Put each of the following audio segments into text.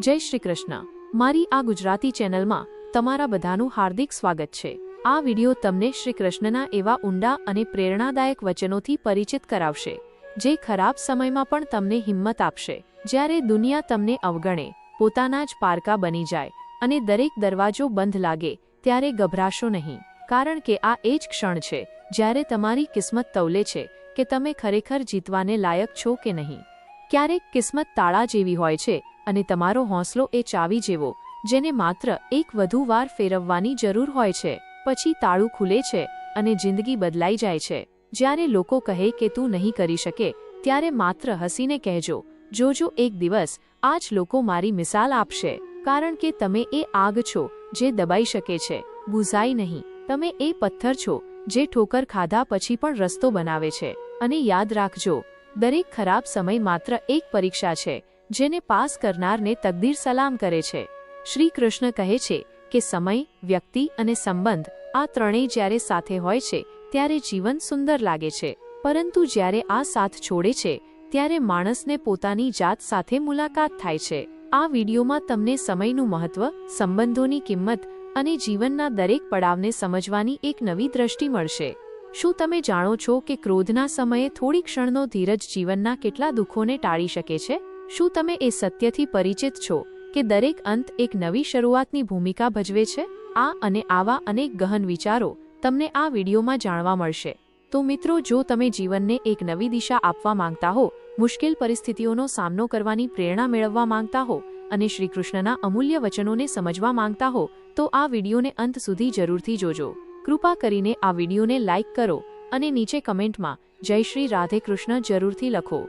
જય શ્રી કૃષ્ણ। મારી આ ગુજરાતી ચેનલમાં તમારા બધાનું હાર્દિક સ્વાગત છે। આ વિડિયો તમને શ્રી કૃષ્ણના એવા ઊંડા અને પ્રેરણાદાયક વચનોથી પરિચિત કરાવશે જે ખરાબ સમયમાં પણ તમને હિંમત આપશે। જ્યારે દુનિયા તમને અવગણે, પોતાના જ પારકા બની જાય અને દરેક દરવાજો બંધ લાગે ત્યારે ગભરાશો નહીં, કારણ કે આ એ જ ક્ષણ છે જ્યારે તમારી કિસ્મત તૌલે છે કે તમે ખરેખર જીતવાને લાયક છો કે નહીં। ક્યારેક કિસ્મત તાળા જેવી હોય છે અને તમારો હોંસલો એ ચાવી જેવો જેને માત્ર એક વધુ વાર ફેરવવાની જરૂર હોય છે, પછી તાળું ખુલે છે અને જિંદગી બદલાઈ જાય છે। જ્યારે લોકો કહે કે તું નહીં કરી શકે, ત્યારે માત્ર હસીને કહેજો, જોજો એક દિવસ આ જ લોકો મારી મિસાલ આપશે, કારણ કે તમે એ આગ છો જે દબાઈ શકે છે, બુઝાઈ નહીં। તમે એ પથ્થર છો જે ઠોકર ખાધા પછી પણ રસ્તો બનાવે છે। અને યાદ રાખજો, દરેક ખરાબ સમય માત્ર એક પરીક્ષા છે જેને પાસ કરનારને તકદીર સલામ કરે છે। શ્રી કૃષ્ણ કહે છે કે સમય, વ્યક્તિ અને સંબંધ આ ત્રણેય જ્યારે સાથે હોય છે ત્યારે જીવન સુંદર લાગે છે, પરંતુ જ્યારે આ સાથ છોડે છે ત્યારે માણસને પોતાની જાત સાથે મુલાકાત થાય છે। આ વિડીયોમાં તમને સમયનું મહત્વ, સંબંધોની કિંમત અને જીવનના દરેક પડાવને સમજવાની એક નવી દ્રષ્ટિ મળશે। શું તમે જાણો છો કે ક્રોધના સમયે થોડી ક્ષણનો ધીરજ જીવનના કેટલા દુઃખોને ટાળી શકે છે? શું તમે એ સત્યથી પરિચિત છો કે દરેક અંત એક નવી શરૂઆતની ભૂમિકા ભજવે છે? આ અને આવા અનેક ગહન વિચારો તમને આ વિડીયોમાં જાણવા મળશે। તો મિત્રો, જો તમે જીવનને એક નવી દિશા આપવા માંગતા હો, મુશ્કેલ પરિસ્થિતિઓનો સામનો કરવાની પ્રેરણા મેળવવા માંગતા હો અને શ્રી કૃષ્ણના અમૂલ્ય વચનોને સમજવા માંગતા હો, તો આ વિડીયોને અંત સુધી જરૂરથી જોજો। કૃપા કરીને આ વિડીયોને લાઇક કરો અને નીચે કમેન્ટમાં જય શ્રી રાધે કૃષ્ણ જરૂરથી લખો।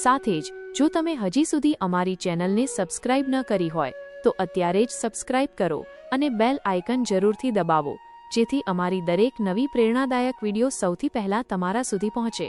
સાથે જ જો તમે હજી સુધી અમારી ચેનલને સબસ્ક્રાઇબ ન કરી હોય તો અત્યારે જ સબસ્ક્રાઇબ કરો અને બેલ આઇકન જરૂરથી દબાવો, જેથી અમારી દરેક નવી પ્રેરણાદાયક વિડીયો સૌથી પહેલા તમારા સુધી પહોંચે।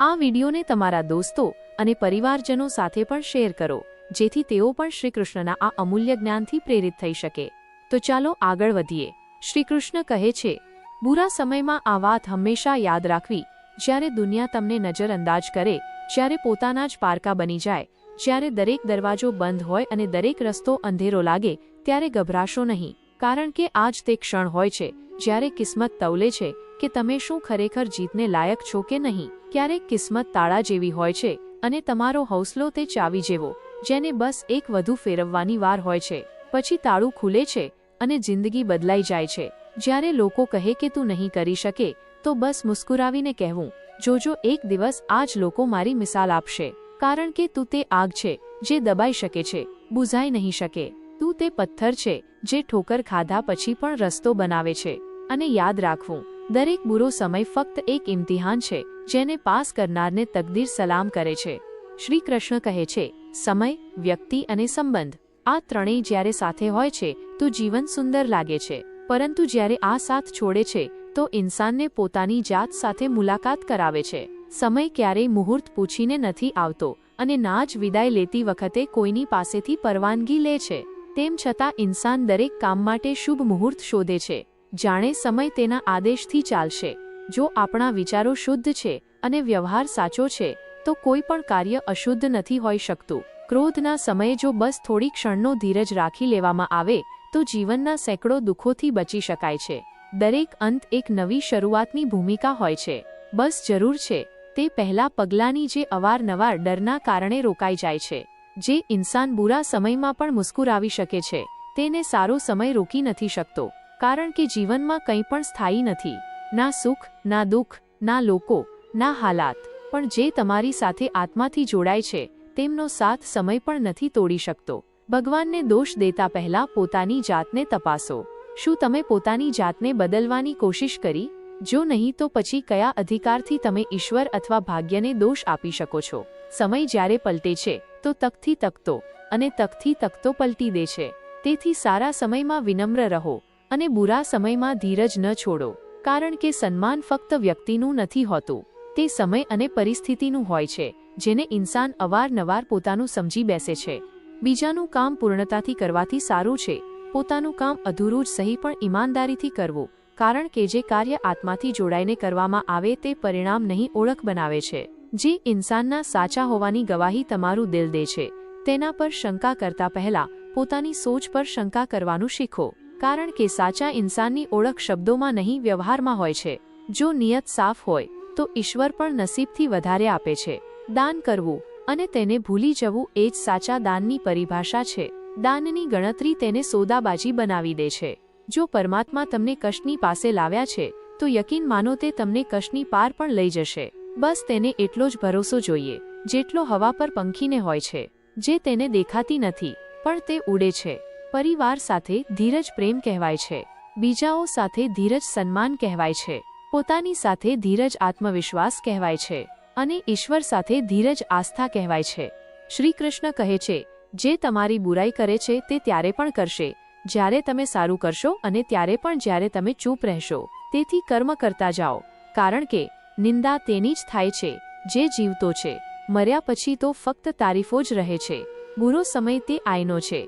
આ વિડીયોને તમારા દોસ્તો અને પરિવારજનો સાથે પણ શેર કરો, જેથી તેઓ પણ શ્રી કૃષ્ણના આ અમૂલ્ય જ્ઞાનથી પ્રેરિત થઈ શકે। તો ચાલો આગળ વધીએ। શ્રી કૃષ્ણ કહે છે, બુરા સમયમાં આ વાત હંમેશા યાદ રાખવી, જ્યારે દુનિયા તમને નજરઅંદાજ કરે, જ્યારે પોતાના જ પારકા બની જાય, જ્યારે દરેક દરવાજો બંધ હોય અને દરેક રસ્તો અંધેરો લાગે, ત્યારે ગભરાશો નહીં, કારણ કે આ જ તે ક્ષણ હોય છે જ્યારે કિસ્મત તૌલે છે કે તમે શું ખરેખર જીતને લાયક છો કે નહીં। ક્યારેક કિસ્મત તાળા જેવી હોય છે અને તમારો હૌસલો તે ચાવી જેવો જેને બસ એક વધુ ફેરવવાની વાર હોય છે, પછી તાળું ખુલે છે અને જિંદગી બદલાઈ જાય છે। જ્યારે લોકો કહે કે તું નહીં કરી શકે, તો બસ મુસ્કુરાવીને કહેવું, જોજો એક દિવસ આ જ લોકો મારી મિસાલ આપશે, કારણ કે તું તે આગ છે જે દબાઈ શકે છે, બુઝાઈ નહીં શકે। તું તે પથ્થર છે જે ઠોકર ખાધા પછી પણ રસ્તો બનાવે છે। અને યાદ રાખવું, દરેક બુરો સમય ફક્ત એક ઇમ્તિહાન છે જેને પાસ કરનારને તકદીર સલામ કરે છે। શ્રી કૃષ્ણ કહે છે, સમય, વ્યક્તિ અને સંબંધ આ ત્રણેય જ્યારે સાથે હોય છે તો જીવન સુંદર લાગે છે, પરંતુ જ્યારે આ સાથ છોડે છે તો ઇન્સાનને પોતાની જાત સાથે મુલાકાત કરાવે છે। સમય ક્યારેય મુહૂર્ત પૂછીને નથી આવતો અને ના જ વિદાય લેતી વખતે કોઈની પાસેથી પરવાનગી લે છે। તેમ છતાં ઇન્સાન દરેક કામ માટે શુભ મુહૂર્ત શોધે છે, જાણે સમય તેના આદેશથી ચાલશે। જો આપણા વિચારો શુદ્ધ છે અને વ્યવહાર સાચો છે તો કોઈ પણ કાર્ય અશુદ્ધ નથી હોઈ શકતું। ક્રોધના સમયે જો બસ થોડી ક્ષણનો ધીરજ રાખી લેવામાં આવે તો જીવનના સેંકડો દુઃખોથી બચી શકાય છે। દરેક અંત એક નવી શરૂઆતની ભૂમિકા હોય છે, બસ જરૂર છે તે પહેલા પગલાંની જે અવારનવાર ડરના કારણે રોકાઈ જાય છે। જે ઇન્સાન બુરા સમયમાં પણ મુસ્કુરાવી શકે છે તેને સારો સમય રોકી નથી શકતો, કારણ કે જીવનમાં કંઈ પણ સ્થાયી નથી, ના સુખ, ના દુઃખ, ના લોકો, ના હાલાત, પણ જે તમારી સાથે આત્માથી જોડાય છે તેમનો સાથ સમય પણ નથી તોડી શકતો। ભગવાનને દોષ દેતા પહેલા પોતાની જાતને તપાસો। શું તમે પોતાની જાતને બદલવાની કોશિશ કરી? જો નહીં તો પછી કયા અધિકારથી તમે ઈશ્વર અથવા ભાગ્યને દોષ આપી શકો છો? સમય જ્યારે પલટે છે તો તકથી તકતો અને તકથી તકતો પલટી દે છે। તેથી સારા સમયમાં વિનમ્ર રહો અને બુરા સમયમાં ધીરજ ન છોડો, કારણ કે સન્માન ફક્ત વ્યક્તિનું નથી હોતું, તે સમય અને પરિસ્થિતિનું હોય છે જેને ઇન્સાન અવારનવાર પોતાનું સમજી બેસે છે। બીજાનું કામ પૂર્ણતાથી કરવાથી સારું છે પોતાનું કામ અધૂરું જ સહી પણ ઈમાનદારીથી કરવું, કારણ કે જે કાર્ય આત્માથી જોડાઈને કરવામાં આવે તે પરિણામ નહીં, ઓળખ બનાવે છે। જે ઇન્સાનના સાચા હોવાની ગવાહી તમારું દિલ દે છે તેના પર શંકા કરતા પહેલા પોતાની સોચ પર શંકા કરવાનું શીખો, કારણ કે સાચા ઇન્સાનની ઓળખ શબ્દોમાં નહીં વ્યવહારમાં હોય છે. જો નિયત સાફ હોય તો ઈશ્વર પણ નસીબથી વધારે આપે છે. દાન કરવું અને તેને ભૂલી જવું એ જ સાચા દાનની પરિભાષા છે. દાનની ગણતરી તેને સોદાબાજી બનાવી દે છે. જો પરમાત્મા તમને કષ્ટની પાસે લાવ્યા છે તો યકીન માનો તે તમને કષ્ટની પાર પણ લઈ જશે. બસ તેને એટલો જ ભરોસો જોઈએ જેટલો હવા પર પંખીને હોય છે, જે તેને દેખાતી નથી પણ તે ઉડે છે. પરિવાર સાથે ધીરજ પ્રેમ કહેવાય છે. બીજાઓ સાથે ધીરજ સન્માન કહેવાય છે. પોતાની સાથે ધીરજ આત્મવિશ્વાસ કહેવાય છે. અને ઈશ્વર સાથે ધીરજ આસ્થા કહેવાય છે. શ્રી કૃષ્ણ કહે છે, જે તમારી બુરાઈ કરે છે તે ત્યારે પણ કરશે જ્યારે તમે સારું કરશો અને ત્યારે પણ જ્યારે તમે ચૂપ રહેશો. તેથી કર્મ કરતા જાઓ, કારણ કે નિંદા તેની જ થાય છે જે જીવતો છે. મર્યા પછી તો ફક્ત તારીફો જ રહે છે. બુરો સમય તે આયનો છે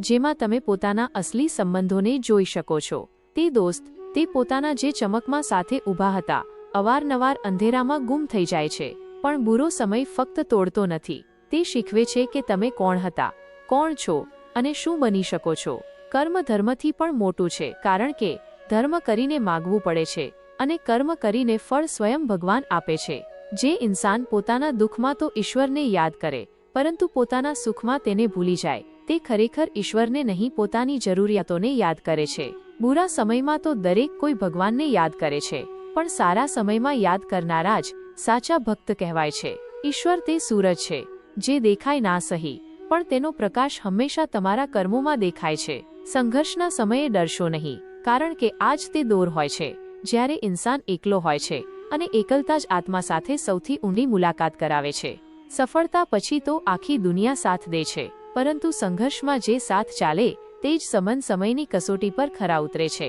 જેમાં તમે પોતાના અસલી સંબંધોને જોઈ શકો છો. તે દોસ્ત તે પોતાના જે ચમકમાં સાથે ઊભા હતા અવારનવાર અંધેરામાં ગુમ થઈ જાય છે. પણ બુરો સમય ફક્ત તોડતો નથી, તે શીખવે છે કે તમે કોણ હતા, કોણ છો અને શું બની શકો છો. કર્મ ધર્મથી પણ મોટું છે, કારણ કે ધર્મ કરીને માગવું પડે છે અને કર્મ કરીને ફળ સ્વયં ભગવાન આપે છે. જે ઇન્સાન પોતાના દુઃખમાં તો ઈશ્વરને યાદ કરે પરંતુ પોતાના સુખમાં તેને ભૂલી જાય, તે ખરેખર ઈશ્વરને નહીં પોતાની જરૂરિયાતોને યાદ કરે છે. બુરા સમયમાં તો દરેક કોઈ ભગવાનને યાદ કરે છે, પણ સારા સમયમાં યાદ કરનારા જ સાચા ભક્ત કહેવાય છે. ઈશ્વર તે સૂરજ છે જે દેખાય ના સહી, પણ તેનો પ્રકાશ હંમેશા તમારા કર્મોમાં દેખાય છે. સંઘર્ષના સમયે ડરશો નહીં, કારણ કે આજ તે દોર હોય છે જ્યારે ઇન્સાન એકલો હોય છે અને એકલતા જ આત્મા સાથે સૌથી ઊંડી મુલાકાત કરાવે છે. સફળતા પછી તો આખી દુનિયા સાથ દે છે, પરંતુ સંઘર્ષમાં જે સાથ ચાલે તે જ સંબંધ સમયની કસોટી પર ખરા ઉતરે છે.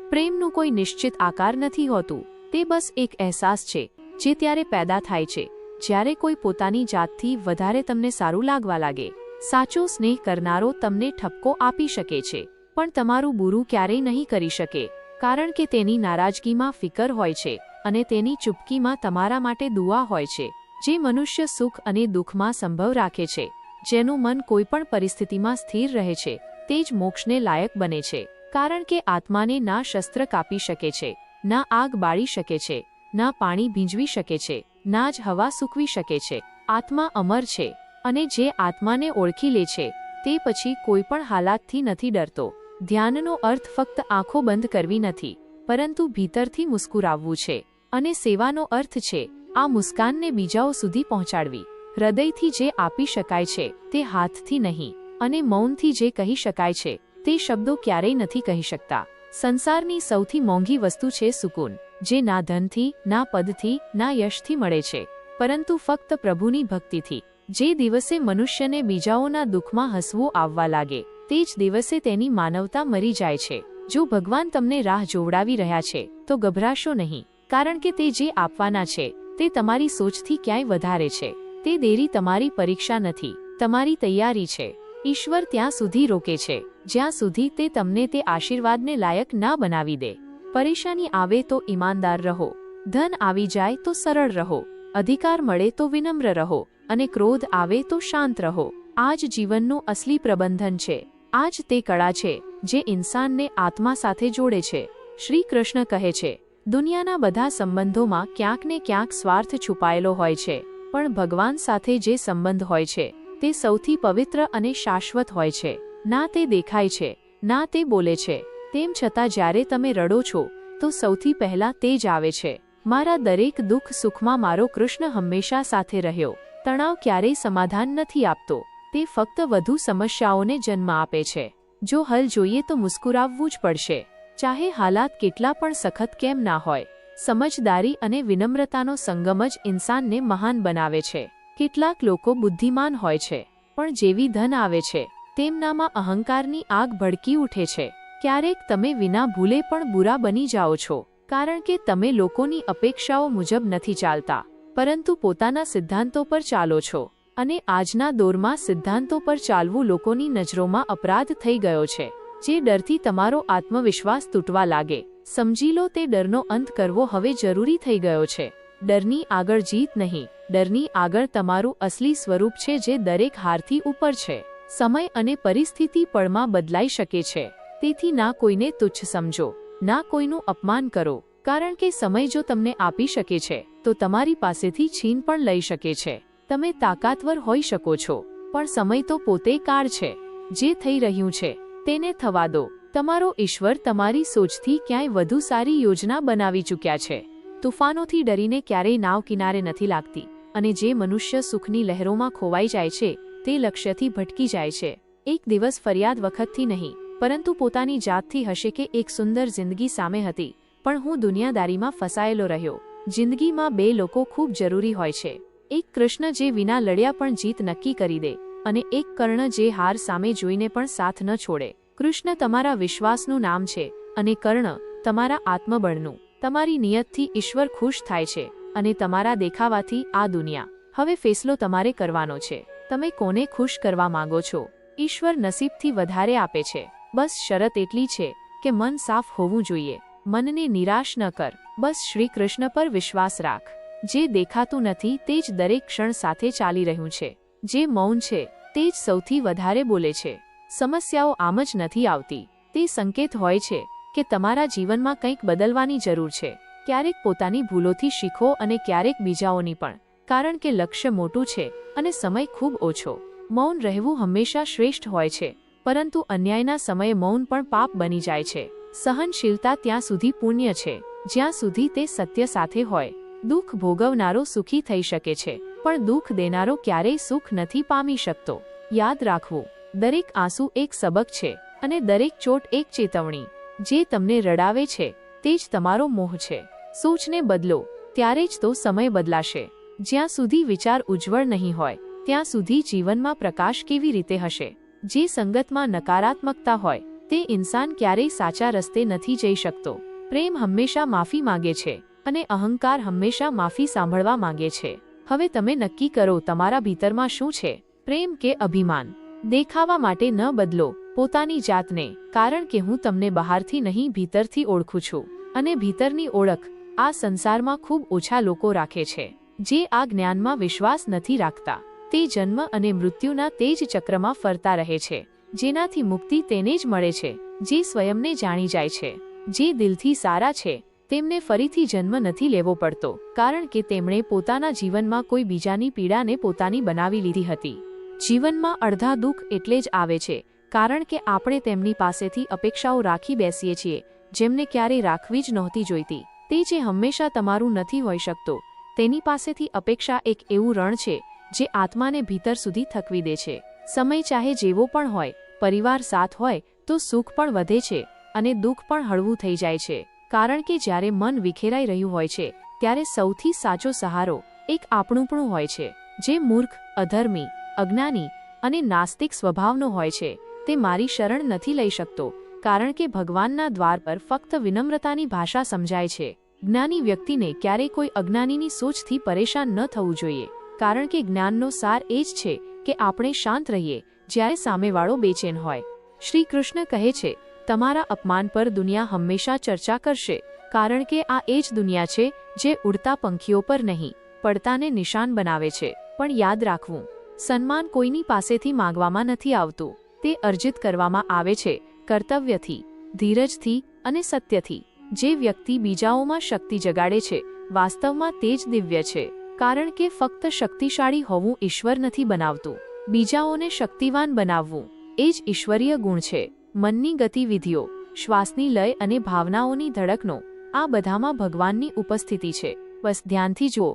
પ્રેમનું કોઈ નિશ્ચિત આકાર નથી હોતું, તે બસ એક અહેસાસ છે જે ત્યારે પેદા થાય છે જ્યારે કોઈ પોતાની જાતથી વધારે તમને સારું લાગવા લાગે. સાચો સ્નેહ કરનારો તમને ઠપકો આપી શકે છે પણ તમારું બુરું ક્યારેય નહીં કરી શકે, કારણ કે તેની નારાજગીમાં ફિકર હોય છે અને તેની ચૂપકીમાં તમારા માટે દુઆ હોય છે. જે મનુષ્ય સુખ અને દુઃખમાં સંભવ રાખે છે, જેનું મન કોઈપણ પરિસ્થિતિમાં સ્થિર રહે છે, તે જ મોક્ષને લાયક બને છે. કારણ કે આત્માને ના શસ્ત્ર કાપી શકે છે, ના આગ બાળી શકે છે, ના પાણી ભીંજવી શકે છે, ના જ હવા સૂકવી શકે છે. આત્મા અમર છે અને જે આત્માને ઓળખી લે છે તે પછી કોઈપણ હાલાતથી નથી ડરતો. ધ્યાનનો અર્થ ફક્ત આંખો બંધ કરવી નથી, પરંતુ ભીતરથી મુસ્કુરાવવું છે. અને સેવાનો અર્થ છે આ મુસ્કાનને બીજાઓ સુધી પહોંચાડવી. હૃદયથી જે આપી શકાય છે તે હાથથી નહીં, અને મૌનથી જે કહી શકાય છે તે શબ્દો ક્યારેય નથી કહી શકતા. સંસારની સૌથી મોંઘી વસ્તુ છે સુકૂન, જે ના ધનથી, ના પદથી, ના યશથી મળે છે, પરંતુ ફક્ત પ્રભુની ભક્તિથી. જે દિવસે મનુષ્યને બીજાઓના દુઃખમાં હસવું આવવા લાગે તે જ દિવસે તેની માનવતા મરી જાય છે. જો ભગવાન તમને રાહ જોવડાવી રહ્યા છે તો ગભરાશો નહીં, કારણ કે તે જે આપવાના છે તે તમારી સોચથી ક્યાંય વધારે છે. તે દેરી તમારી પરીક્ષા નથી, તમારી તૈયારી છે. ઈશ્વર ત્યાં સુધી રોકે છે જ્યાં સુધી તે તમને તે આશીર્વાદને લાયક ના બનાવી દે. પરેશાની આવે તો ઈમાનદાર રહો, ધન આવી જાય તો સરળ રહો, અધિકાર મળે તો વિનમ્ર રહો, અને ક્રોધ આવે તો શાંત રહો. આ જ જીવનનું અસલી પ્રબંધન છે. આ જ તે કળા છે જે ઇન્સાનને આત્મા સાથે જોડે છે. શ્રી કૃષ્ણ કહે છે, દુનિયાના બધા સંબંધોમાં ક્યાંક ને ક્યાંક સ્વાર્થ છુપાયેલો હોય છે, પણ ભગવાન સાથે જે સંબંધ હોય છે તે સૌથી પવિત્ર અને શાશ્વત હોય છે. ના તે દેખાય છે, ના તે બોલે છે, તેમ છતાં જ્યારે તમે રડો છો તો સૌથી પહેલા તે જ આવે છે. મારા દરેક દુઃખ સુખમાં મારો કૃષ્ણ હંમેશા સાથે રહ્યો. તણાવ ક્યારેય સમાધાન નથી આપતો, તે ફક્ત વધુ સમસ્યાઓને જન્મ આપે છે. જો હલ જોઈએ તો મુસ્કુરાવવું જ પડશે, ચાહે હાલાત કેટલા પણ સખત કેમ ના હોય. સમજદારી અને વિનમ્રતાનો સંગમ જ ઇન્સાનને મહાન બનાવે છે. કેટલાક લોકો બુદ્ધિમાન હોય છે, પણ જેવી ધન આવે છે તેમનામાં અહંકારની આગ ભડકી ઉઠે છે. ક્યારેક તમે વિના ભૂલે પણ બુરા બની જાઓ છો, કારણ કે તમે લોકોની અપેક્ષાઓ મુજબ નથી ચાલતા, પરંતુ પોતાના સિદ્ધાંતો પર ચાલો છો. અને આજના દોરમાં સિદ્ધાંતો પર ચાલવું લોકોની નજરોમાં અપરાધ થઈ ગયો છે. જે ડરથી તમારો આત્મવિશ્વાસ તૂટવા લાગે, સમજી લો તે ડરનો અંત કરવો હવે જરૂરી થઈ ગયો છે. ડરની આગળ જીત નહીં, ડરની આગળ તમારું અસલી સ્વરૂપ છે જે દરેક હારથી ઉપર છે. સમય અને પરિસ્થિતિ પળમાં બદલાઈ શકે છે, તેથી ના કોઈને તુચ્છ સમજો, ના કોઈનું અપમાન કરો, કારણ કે સમય જો તમને આપી શકે છે તો તમારી પાસેથી છીન પણ લઈ શકે છે. તમે તાકાતવર હોઈ શકો છો, પણ સમય તો પોતે કાળ છે. જે થઈ રહ્યું છે તેને થવા દો. તમારો ઈશ્વર તમારી સોચથી ક્યાંય વધુ સારી યોજના બનાવી ચૂક્યા છે. તુફાનોથી ડરીને ક્યારેય નાવ કિનારે નથી લાગતી, અને જે મનુષ્ય સુખની લહેરોમાં ખોવાઈ જાય છે તે લક્ષ્યથી ભટકી જાય છે. એક દિવસ ફરિયાદ વખતથી નહીં, પરંતુ પોતાની જાતથી હશે કે એક સુંદર જિંદગી સામે હતી, પણ હું દુનિયાદારીમાં ફસાયેલો રહ્યો. જિંદગીમાં બે લોકો ખૂબ જરૂરી હોય છે. એક કૃષ્ણ જે વિના લડ્યા પણ જીત નક્કી કરી દે, અને એક કર્ણ જે હાર સામે જોઈને પણ સાથ ન છોડે. કૃષ્ણ તમારા વિશ્વાસનું નામ છે, અને કર્ણ તમારા આત્મબળનું. તમારી નિયતથી ઈશ્વર ખુશ થાય છે, અને તમારા દેખાવાથી આ દુનિયા. હવે ફેસલો તમારે કરવાનો છે. તમે કોને ખુશ કરવા માંગો છો? ઈશ્વર નસીબથી વધારે આપે છે. બસ શરત એટલી છે કે મન સાફ હોવું જોઈએ. મનને નિરાશ ન કર, બસ શ્રી કૃષ્ણ પર વિશ્વાસ રાખ. જે દેખાતું નથી તે જ દરેક ક્ષણ સાથે ચાલી રહ્યું છે. જે મૌન છે તે જ સૌથી વધારે બોલે છે. સમસ્યાઓ આમ જ નથી આવતી, તે સંકેત હોય છે કે તમારા જીવનમાં કંઈક બદલવાની જરૂર છે. ક્યારેક પોતાની ભૂલોથી શીખો અને ક્યારેક બીજાઓની પણ, કારણ કે લક્ષ્ય મોટું છે અને સમય ખૂબ ઓછો. મૌન રહેવું હંમેશા શ્રેષ્ઠ હોય છે, પરંતુ અન્યાયના સમયે મૌન પણ પાપ બની જાય છે. સહનશીલતા ત્યાં સુધી પુણ્ય છે જ્યાં સુધી તે સત્ય સાથે હોય. દુઃખ ભોગવનારો સુખી થઈ શકે છે, પણ દુઃખ દેનારો ક્યારેય સુખ નથી પામી શકતો. યાદ રાખવું, દરેક આંસુ એક સબક છે, અને દરેક ચોટ એક ચેતવણી. જે તમને રડાવે છે તે જ તમારો મોહ છે. સોચને બદલો, ત્યારે જ તો સમય બદલાશે. જ્યાં સુધી વિચાર ઉજ્જવળ નહીં હોય ત્યાં સુધી જીવનમાં પ્રકાશ કેવી રીતે હશે? જે સંગતમાં નકારાત્મકતા હોય તે ઇન્સાન ક્યારેય સાચા રસ્તે નથી જઈ શકતો. પ્રેમ હંમેશા માફી માંગે છે, અને અહંકાર હંમેશા માફી સાંભળવા માંગે છે. હવે તમે નક્કી કરો તમારા ભીતરમાં શું છે, પ્રેમ કે અભિમાન? દેખાવા માટે ન બદલો પોતાની જાતને, કારણ કે હું તમને બહારથી નહીં ભીતરથી ઓળખું છું. અને ભીતરની ઓળખ આ સંસારમાં ખૂબ ઓછા લોકો રાખે છે. જે આ જ્ઞાનમાં વિશ્વાસ નથી રાખતા તે જન્મ અને મૃત્યુના તે જ ચક્રમાં ફરતા રહે છે. જેનાથી મુક્તિ તેને જ મળે છે જે સ્વયંને જાણી જાય છે. જે દિલથી સારા છે તેમને ફરીથી જન્મ નથી લેવો પડતો, કારણ કે તેમણે પોતાના જીવનમાં કોઈ બીજાની પીડાને પોતાની બનાવી લીધી હતી. જીવનમાં અડધા દુઃખ એટલે જ આવે છે કારણ કે આપણે તેમની પાસેથી અપેક્ષાઓ રાખી બેસીએ છીએ જેમને ક્યારેય રાખવી જ નહોતી જોઈતી. તે જે હંમેશા તમારું નથી હોઈ શકતો, તેની પાસેથી અપેક્ષા એક એવું રણ છે જે આત્માને ભીતર સુધી થકવી દે છે. સમય ચાહે જેવો પણ હોય, પરિવાર સાથ હોય તો સુખ પણ વધે છે અને દુઃખ પણ હળવું થઈ જાય છે. કારણ કે જ્યારે મન વિખેરાઈ રહ્યું હોય છે ત્યારે સૌથી સાચો સહારો એક આપણુંપણું હોય છે. જે મૂર્ખ, અધર્મી, અજ્ઞાની અને નાસ્તિક સ્વભાવનો હોય છે તે મારી શરણ નથી લઈ શકતો, કારણ કે ભગવાનના દ્વાર પર ફક્ત વિનમ્રતાની ભાષા સમજાય છે. જ્ઞાની વ્યક્તિને ક્યારેય કોઈ અજ્ઞાનીની સોચથી પરેશાન ન થવું જોઈએ, કારણ કે જ્ઞાનનો સાર એ જ છે કે આપણે શાંત રહીએ જ્યારે સામેવાળો બેચેન હોય. શ્રી કૃષ્ણ કહે છે, તમારા અપમાન પર દુનિયા હંમેશા ચર્ચા કરશે, કારણ કે આ એ જ દુનિયા છે જે ઉડતા પંખીઓ પર નહીં, પડતાને નિશાન બનાવે છે. પણ યાદ રાખવું, સન્માન કોઈની પાસેથી માંગવામાં નથી આવતું. તે અર્જિત કરવામાં આવે છે કર્તવ્યથી, ધીરજથી અને સત્યથી. જે વ્યક્તિ બીજાઓમાં શક્તિ જગાડે છે વાસ્તવમાં તે જ દિવ્ય છે, કારણ કે ફક્ત શક્તિશાળી હોવું ઈશ્વર નથી બનાવતું, બીજાઓને શક્તિવાન બનાવવું એ જ ઈશ્વરીય ગુણ છે. મનની ગતિવિધિઓ, શ્વાસની લય અને ભાવનાઓની ધડકનો, આ બધામાં ભગવાનની ઉપસ્થિતિ છે. બસ ધ્યાનથી જુઓ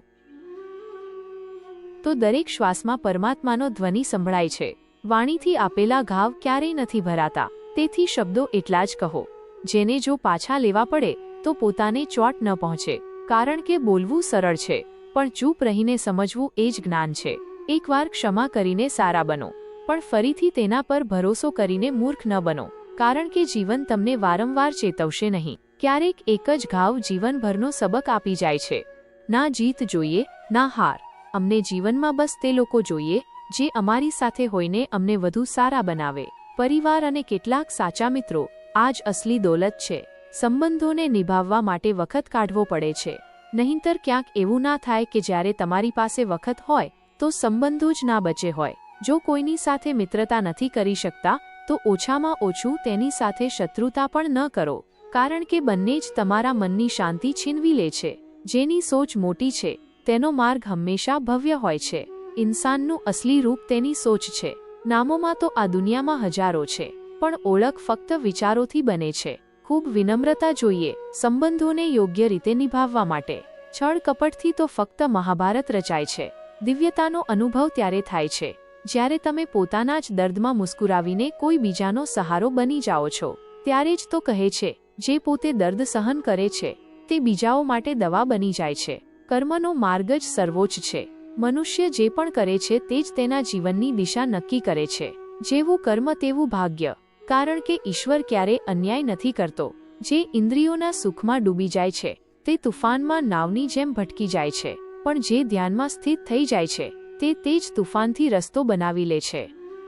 તો દરેક શ્વાસમાં પરમાત્માનો ધ્વનિ સંભળાય છે. વાણીથી આપેલા ઘાવ ક્યારેય નથી ભરાતા, તેથી શબ્દો એટલા જ કહો. જેને જો પાછા લેવા પડે તો પોતાને ચોટ ન પહોંચે, કારણ કે બોલવું સરળ છે પણ ચૂપ રહીને સમજવું એ જ જ્ઞાન છે. એકવાર ક્ષમા કરીને સારા બનો, પણ ફરીથી તેના પર ભરોસો કરીને મૂર્ખ ન બનો, કારણ કે જીવન તમને વારંવાર ચેતવશે નહીં. ક્યારેક એક જ ઘાવ જીવનભરનો સબક આપી જાય છે. ના જીત જોઈએ, ના હાર. અમને જીવનમાં બસ તે લોકો જોઈએ જે અમારી સાથે હોઈને અમને વધુ સારા બનાવે. પરિવાર અને કેટલાક સાચા મિત્રો આ જ અસલી દોલત છે. સંબંધોને નિભાવવા માટે વખત કાઢવો પડે છે, નહીંતર ક્યાંક એવું ના થાય કે જ્યારે તમારી પાસે વખત હોય તો સંબંધો જ ના બચે હોય. જો કોઈની સાથે મિત્રતા નથી કરી શકતા તો ઓછામાં ઓછું તેની સાથે શત્રુતા પણ ન કરો, કારણ કે બંને જ તમારા મનની શાંતિ છીનવી લે છે. જેની સોચ મોટી છે તેનો માર્ગ હંમેશા ભવ્ય હોય છે. ઇન્સાનનું અસલી રૂપ તેની સોચ છે. નામોમાં તો આ દુનિયામાં હજારો છે, પણ ઓળખ ફક્ત વિચારોથી બને છે. ખૂબ વિનમ્રતા જોઈએ સંબંધોને યોગ્ય રીતે નિભાવવા માટે. છળ કપટથી તો ફક્ત મહાભારત રચાય છે. દિવ્યતાનો અનુભવ ત્યારે થાય છે જ્યારે તમે પોતાના જ દર્દમાં મુસ્કુરાવીને કોઈ બીજાનો સહારો બની જાઓ છો. ત્યારે જ તો કહે છે, જે પોતે દર્દ સહન કરે છે તે બીજાઓ માટે દવા બની જાય છે. કર્મનો માર્ગ જ સર્વોચ્ચ છે. મનુષ્ય જે પણ કરે છે તે જ તેના જીવનની દિશા નક્કી કરે છે. જેવું કર્મ તેવું ભાગ્ય, કારણ કે ઈશ્વર ક્યારેય અન્યાય નથી કરતો. જે ઇન્દ્રિયોના સુખમાં ડૂબી જાય છે તે તુફાનમાં નાવની જેમ ભટકી જાય છે, પણ જે ધ્યાનમાં સ્થિત થઈ જાય છે તે જ તુફાનથી રસ્તો બનાવી લે છે.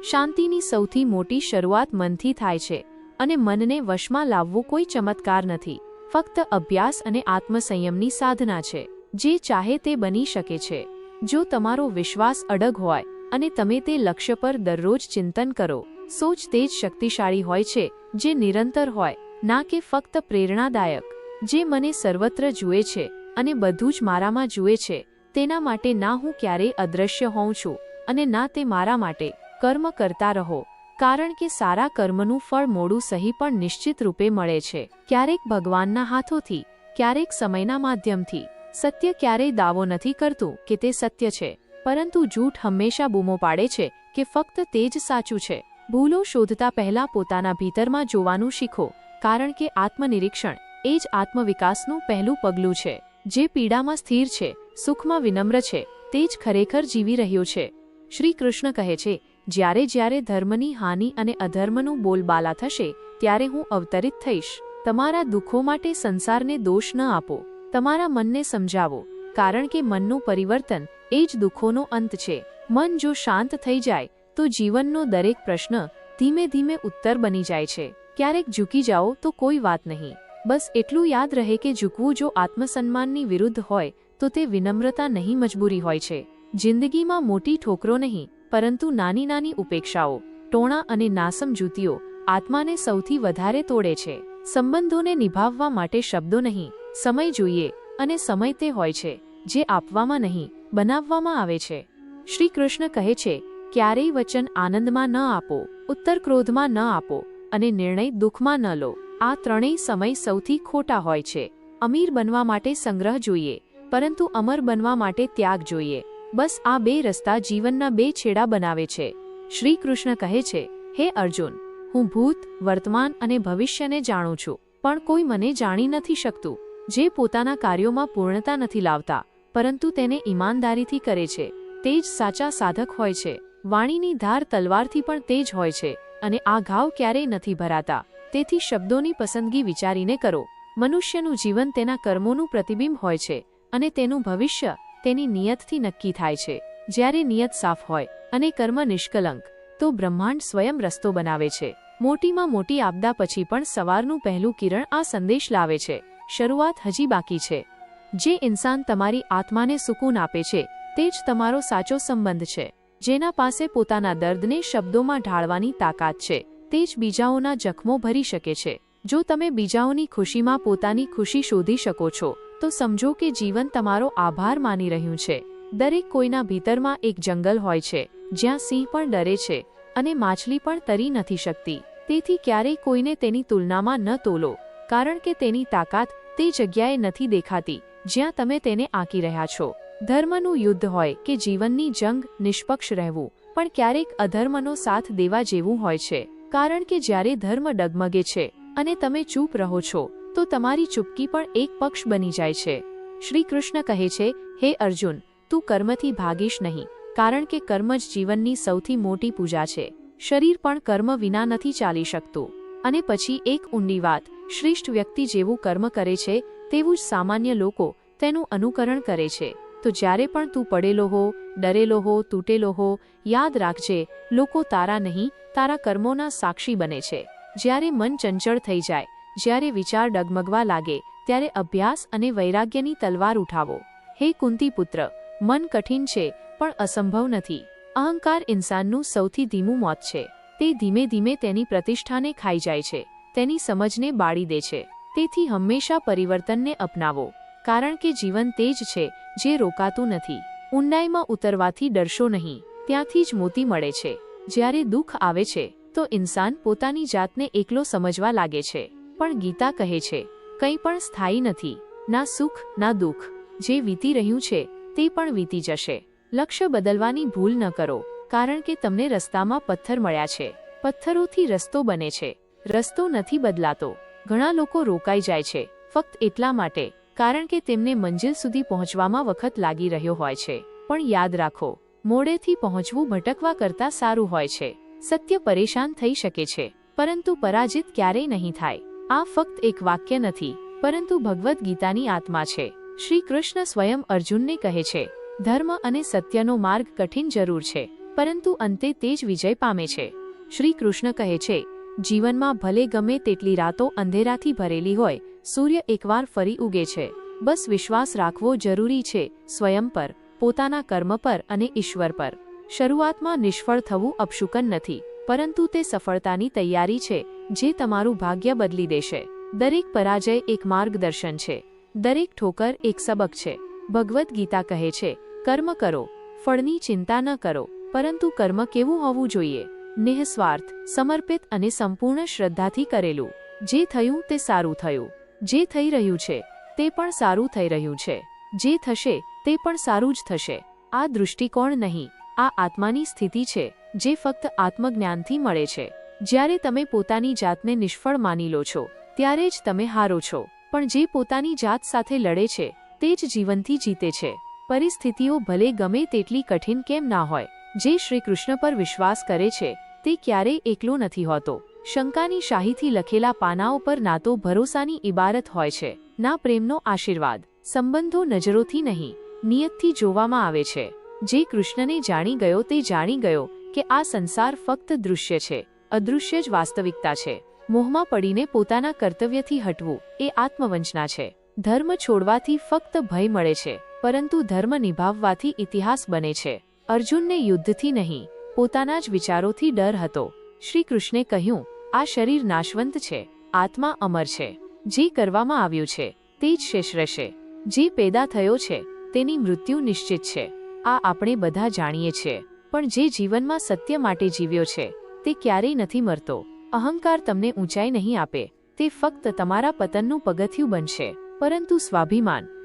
શાંતિની સૌથી મોટી શરૂઆત મનથી થાય છે, અને મનને વશમાં લાવવું કોઈ ચમત્કાર નથી, ફક્ત અભ્યાસ અને આત્મસંયમની સાધના છે. જે ચાહે તે બની શકે છે. જો તમારો વિશ્વાસ અડગ હોય અને તમે તે લક્ષ્ય પર દરરોજ ચિંતન કરો, સોચ તે જ શક્તિશાળી હોય છે જે નિરંતર હોય, ના કે ફક્ત પ્રેરણાદાયક. જે મને સર્વત્ર જુએ છે અને બધું જ મારામાં જુએ છે, તેના માટે ના હું ક્યારેય અદૃશ્ય હોઉં છું અને ના તે મારા માટે. કર્મ કરતા રહો, કારણ કે સારા કર્મનું ફળ મોડું સહી પણ નિશ્ચિત રૂપે મળે છે. ક્યારેક ભગવાનના હાથોથી, ક્યારેક સમયના માધ્યમથી. સત્ય ક્યારેય દાવો નથી કરતું કે તે સત્ય છે, પરંતુ જૂઠ હંમેશા બૂમો પાડે છે કે ફક્ત તે જ સાચું છે. ભૂલો શોધતા પહેલા પોતાના ભીતરમાં જોવાનું શીખો, કારણ કે આત્મનિરીક્ષણ એ જ આત્મવિકાસનું પહેલું પગલું છે. જે પીડામાં સ્થિર છે, સુખમાં વિનમ્ર છે, તે જ ખરેખર જીવી રહ્યો છે. શ્રી કૃષ્ણ કહે છે, જ્યારે જ્યારે ધર્મની હાનિ અને અધર્મનું બોલબાલા થશે ત્યારે હું અવતરિત થઈશ. તમારા દુઃખો માટે સંસારને દોષ ન આપો, તમારા મનને સમજાવો, કારણ કે મનનું પરિવર્તન એ જ દુઃખોનો અંત છે. મન જો શાંત થઈ જાય તો જીવનનો દરેક પ્રશ્ન ધીમે ધીમે ઉત્તર બની જાય છે. ક્યારેક ઝૂકી જાઓ તો કોઈ વાત નહીં, બસ એટલું યાદ રહે કે ઝૂકવું જો આત્મસન્માનની વિરુદ્ધ હોય તો તે વિનમ્રતા નહીં, મજબૂરી હોય છે. જિંદગીમાં મોટી ઠોકરો નહીં, પરંતુ નાની નાની ઉપેક્ષાઓ, ટોણા અને નાસમજૂતીઓ આત્માને સૌથી વધારે તોડે છે. સંબંધોને નિભાવવા માટે શબ્દો નહીં, સમય જોઈએ, અને સમય તે હોય છે જે આપવામાં નહીં, બનાવવામાં આવે છે. શ્રી કૃષ્ણ કહે છે, ક્યારેય વચન આનંદમાં ન આપો, ઉત્તર ક્રોધમાં ન આપો, અને નિર્ણય દુઃખમાં ન લો. આ ત્રણેય સમય સૌથી ખોટા હોય છે. અમીર બનવા માટે સંગ્રહ જોઈએ, પરંતુ અમર બનવા માટે ત્યાગ જોઈએ. બસ આ બે રસ્તા જીવનના બે છેડા બનાવે છે. શ્રી કૃષ્ણ કહે છે, હે અર્જુન, હું ભૂત, વર્તમાન અને ભવિષ્યને જાણું છું, પણ કોઈ મને જાણી નથી શકતું. જે પોતાના કાર્યોમાં પૂર્ણતા નથી લાવતા, પરંતુ તેને ઈમાનદારીથી કરે છે, તે જ સાચા સાધક હોય છે. વાણીની ધાર તલવારથી પણ તેજ હોય છે, અને આ ઘાવ ક્યારેય નથી ભરાતા. તેથી શબ્દોની પસંદગી વિચારીને કરો. મનુષ્યનું જીવન તેના કર્મોનું પ્રતિબિંબ હોય છે, અને તેનું ભવિષ્ય તેની નિયતથી નક્કી થાય છે. જ્યારે નિયત સાફ હોય અને કર્મ નિષ્કલંક, તો બ્રહ્માંડ સ્વયં રસ્તો બનાવે છે. મોટીમાં મોટી આપદા પછી પણ સવારનું પહેલું કિરણ આ સંદેશ લાવે છે, શરૂઆત હજી બાકી છે. જે ઇન્સાન તમારી આત્માને સુકૂન આપે છે તે જ તમારો સાચો સંબંધ છે. જેના પાસે પોતાના દર્દને શબ્દોમાં ઢાળવાની તાકાત છે તે જ બીજાઓના જખમો ભરી શકે છે. જો તમે બીજાઓની ખુશીમાં પોતાની ખુશી શોધી શકો છો તો સમજો કે જીવન તમારો આભાર માની રહ્યું છે. દરેક કોઈના ભીતરમાં એક જંગલ હોય છે જ્યાં સિંહ પણ ડરે છે અને માછલી પણ તરી નથી શકતી. તેથી ક્યારેય કોઈને તેની તુલનામાં ન તોલો, કારણ કે તેની તાકાત તે જગ્યાએ નથી દેખાતી જ્યાં તમે તેને આંકી રહ્યા છો. ધર્મનું યુદ્ધ હોય કે જીવનની જંગ, નિષ્પક્ષ રહેવું પણ ક્યારેક અધર્મનો સાથ દેવા જેવું હોય છે, કારણ કે જ્યારે ધર્મ ડગમગે છે અને તમે ચૂપ રહો છો તો તમારી ચૂપકી પણ એક પક્ષ બની જાય છે. શ્રી કૃષ્ણ કહે છે, હે અર્જુન, તું કર્મથી ભાગીશ નહીં, કારણ કે કર્મ જ જીવનની સૌથી મોટી પૂજા છે. શરીર પણ કર્મ વિના નથી ચાલી શકતું. અને પછી એક ઊંડી વાત, શ્રેષ્ઠ વ્યક્તિ જેવું કર્મ કરે છે તેવું જ સામાન્ય લોકો તેનું અનુકરણ કરે છે. તો જ્યારે પણ તું પડેલો હો, ડરેલો હો, તૂટેલો હો, યાદ રાખજે, લોકો તારા નહીં, તારા કર્મોના સાક્ષી બને છે. જ્યારે મન ચંચળ થઈ જાય, જ્યારે વિચાર ડગમગવા લાગે, ત્યારે અભ્યાસ અને વૈરાગ્યની તલવાર ઉઠાવો. હે કુંતી પુત્ર, મન કઠિન છે પણ અસંભવ નથી. અહંકાર ઇન્સાનનું સૌથી ધીમું મોત છે. તે ધીમે ધીમે તેની પ્રતિષ્ઠાને ખાઈ જાય છે, તેની સમજને બાળી દે છે. તેથી હંમેશા પરિવર્તનને અપનાવો, કારણ કે જીવન તે જ છે જે રોકાતું નથી. ઊંડાઈમાં ઉતરવાથી ડરશો નહીં, ત્યાંથી જ મોતી મળે છે. જ્યારે દુઃખ આવે છે તો ઇન્સાન પોતાની જાતને એકલો સમજવા લાગે છે. પણ ગીતા કહે છે, કંઈ પણ સ્થાયી નથી, ના સુખ ના દુઃખ. જે વીતી રહ્યું છે તે પણ વીતી જશે. લક્ષ્ય બદલવાની ભૂલ ન કરો, કારણ કે તમને રસ્તામાં પથ્થર મળ્યા છે. પથ્થરોથી રસ્તો બને છે, રસ્તો નથી બદલાતો. ઘણા લોકો રોકાઈ જાય છે ફક્ત એટલા માટે કારણ કે તેમને મંજિલ સુધી પહોંચવામાં વખત લાગી રહ્યો હોય છે. પણ યાદ રાખો, મોડેથી પહોંચવું ભટકવા કરતાં સારું હોય છે. સત્ય પરેશાન થઈ શકે છે, પરંતુ પરાજિત ક્યારેય નહીં થાય. આ ફક્ત એક વાક્ય નથી, પરંતુ ભગવદ્ ગીતાની આત્મા છે. શ્રી કૃષ્ણ સ્વયં અર્જુનને કહે છે, ધર્મ અને સત્યનો માર્ગ કઠિન જરૂર છે, પરંતુ અંતે તે જ વિજય પામે છે. શ્રી કૃષ્ણ કહે છે, જીવનમાં ભલે ગમે તેટલી રાતો અંધેરાથી ભરેલી હોય, સૂર્ય એકવાર ફરી ઉગે છે. બસ વિશ્વાસ રાખવો જરૂરી છે, સ્વયં પર, પોતાના કર્મ પર અને ઈશ્વર પર. શરૂઆતમાં નિષ્ફળ થવું અપશુકન નથી, પરંતુ તે સફળતાની તૈયારી છે જે તમારું ભાગ્ય બદલી દેશે. દરેક પરાજય એક માર્ગદર્શન છે, દરેક ઠોકર એક સબક છે. ભગવદ્ ગીતા કહે છે, કર્મ કરો, ફળની ચિંતા ન કરો, પરંતુ કર્મ કેવું હોવું જોઈએ? નિઃસ્વાર્થ, સમર્પિત અને સંપૂર્ણ શ્રદ્ધાથી કરેલું. જે થયું તે સારું થયું, જે થઈ રહ્યું છે તે પણ સારું થઈ રહ્યું છે, જે થશે તે પણ સારું જ થશે. આ દૃષ્ટિકોણ નહીં, આ આત્માની સ્થિતિ છે જે ફક્ત આત્મજ્ઞાનથી મળે છે. જ્યારે તમે પોતાની જાતને નિષ્ફળ માની લો છો ત્યારે જ તમે હારો છો. પણ જે પોતાની જાત સાથે લડે છે તે જ જીવનથી જીતે છે. પરિસ્થિતિઓ ભલે ગમે તેટલી કઠિન કેમ ના હોય, જે શ્રી કૃષ્ણ પર વિશ્વાસ કરે છે તે ક્યારેય એકલો નથી હોતો. શંકાની શાહીથી લખેલા પાનાઓ પર ના તો ભરોસાની ઇબારત હોય છે, ના પ્રેમનો આશીર્વાદ. સંબંધો નજરોથી નહીં, નિયતથી જોવામાં આવે છે. જે કૃષ્ણને જાણી ગયો તે જાણી ગયો કે આ સંસાર ફક્ત દૃશ્ય છે, અદૃશ્ય જ વાસ્તવિકતા છે. મોહમાં પડીને પોતાના કર્તવ્યથી હટવું એ આત્મવંચના છે. ધર્મ છોડવાથી ફક્ત ભય મળે છે, પરંતુ ધર્મ નિભાવવાથી ઇતિહાસ બને છે. અર્જુનને યુદ્ધથી નહીં, પોતાના જ વિચારોથી ડર હતો. શ્રી કૃષ્ણે કહ્યું, આ શરીર નાશવંત છે, આત્મા અમર છે. જે કરવામાં આવ્યું છે તે જ શેષ રહેશે. જે પેદા થયો છે તેની મૃત્યુ નિશ્ચિત છે. આ આપણે બધા જાણીએ છીએ. પણ જે જીવનમાં સત્ય માટે જીવ્યો છે તે ક્યારેય નથી મરતો. અહંકાર તમને ઊંચાઈ નહીં આપે, તે ફક્ત તમારા પતનનું પગથિયું બનશે. પરંતુ